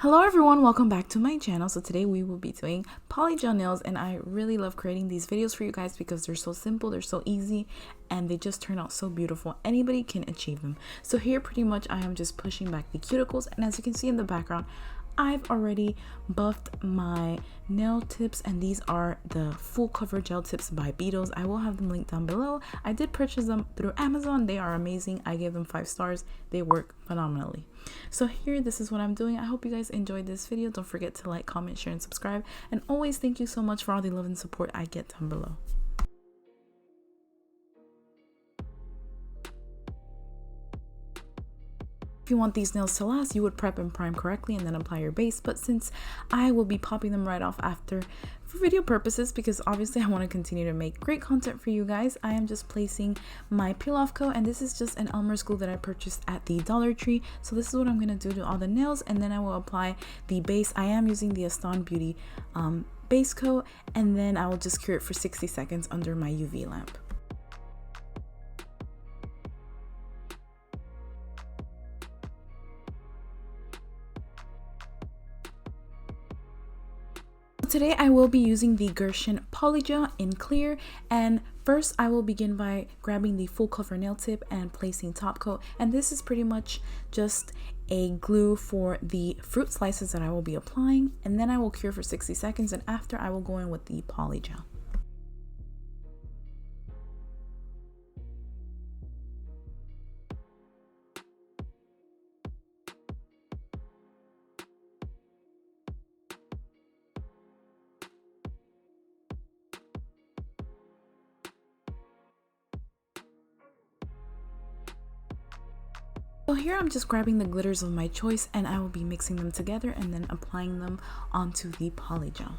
Hello everyone, welcome back to my channel. So today we will be doing polygel nails, and I really love creating these videos for you guys because they're so simple, they're so easy, and they just turn out so beautiful. Anybody can achieve them. So here pretty much I am just pushing back the cuticles, and as you can see in the background, I've already buffed my nail tips, and these are the full cover gel tips by Beetles. I will have them linked down below. I did purchase them through Amazon. They are amazing. I gave them 5 stars. They work phenomenally. So here, this is what I'm doing. I hope you guys enjoyed this video. Don't forget to like, comment, share, and subscribe. And always thank you so much for all the love and support I get down below. If you want these nails to last, you would prep and prime correctly and then apply your base, but since I will be popping them right off after for video purposes, because obviously I want to continue to make great content for you guys, I am just placing my peel off coat, and this is just an Elmer's glue that I purchased at the Dollar Tree. So this is what I'm going to do to all the nails, and then I will apply the base. I am using the Astound Beauty base coat, and then I will just cure it for 60 seconds under my UV lamp. Today I will be using the GERSHION Polygel in clear, and first I will begin by grabbing the full cover nail tip and placing top coat, and this is pretty much just a glue for the fruit slices that I will be applying, and then I will cure for 60 seconds, and after I will go in with the polygel. So here I'm just grabbing the glitters of my choice, and I will be mixing them together and then applying them onto the polygel.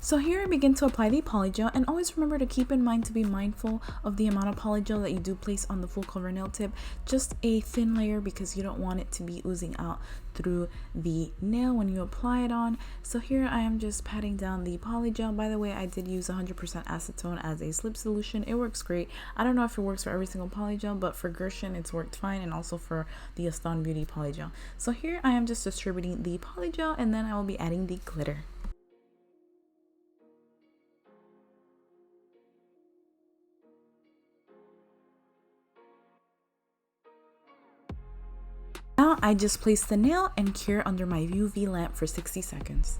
So here I begin to apply the polygel, and always remember to keep in mind to be mindful of the amount of polygel that you do place on the full cover nail tip. Just a thin layer, because you don't want it to be oozing out through the nail when you apply it on. So here I am just patting down the polygel. By the way, I did use 100% acetone as a slip solution. It works great. I don't know if it works for every single polygel, but for GERSHION it's worked fine, and also for the Astound Beauty polygel. So here I am just distributing the polygel, and then I will be adding the glitter. Now I just place the nail and cure under my UV lamp for 60 seconds.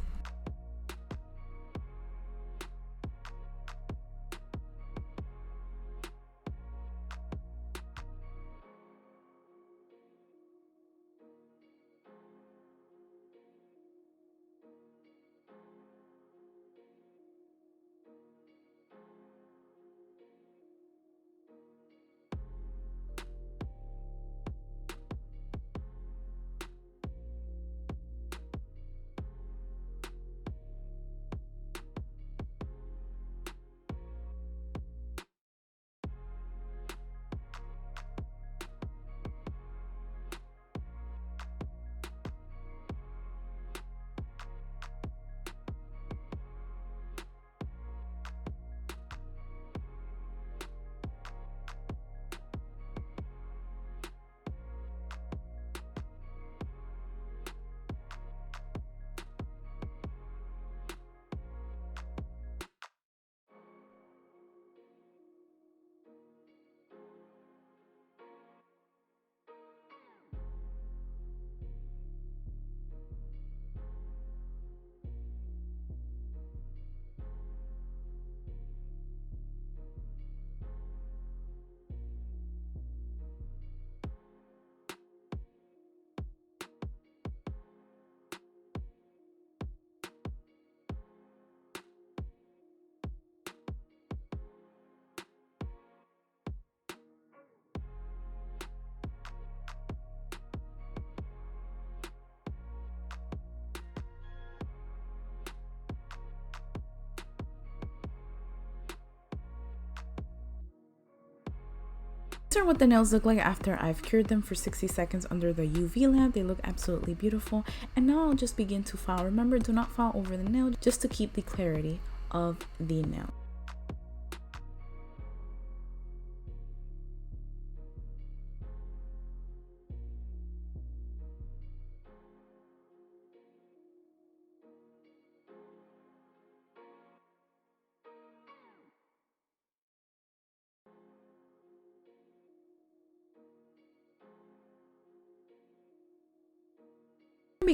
These are what the nails look like after I've cured them for 60 seconds under the UV lamp. They look absolutely beautiful. And now I'll just begin to file. Remember, do not file over the nail, just to keep the clarity of the nail.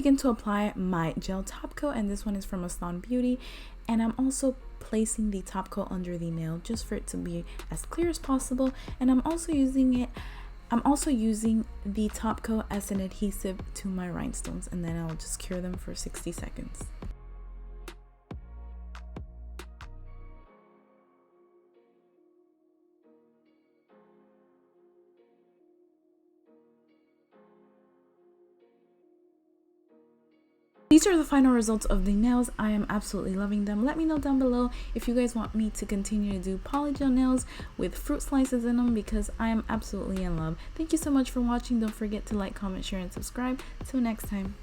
begin to apply my gel top coat, and this one is from Astound Beauty, and I'm also placing the top coat under the nail just for it to be as clear as possible. And I'm also using the top coat as an adhesive to my rhinestones, and then I'll just cure them for 60 seconds. These are the final results of the nails. I am absolutely loving them. Let me know down below if you guys want me to continue to do polygel nails with fruit slices in them, because I am absolutely in love. Thank you so much for watching. Don't forget to like, comment, share, and subscribe. Till next time.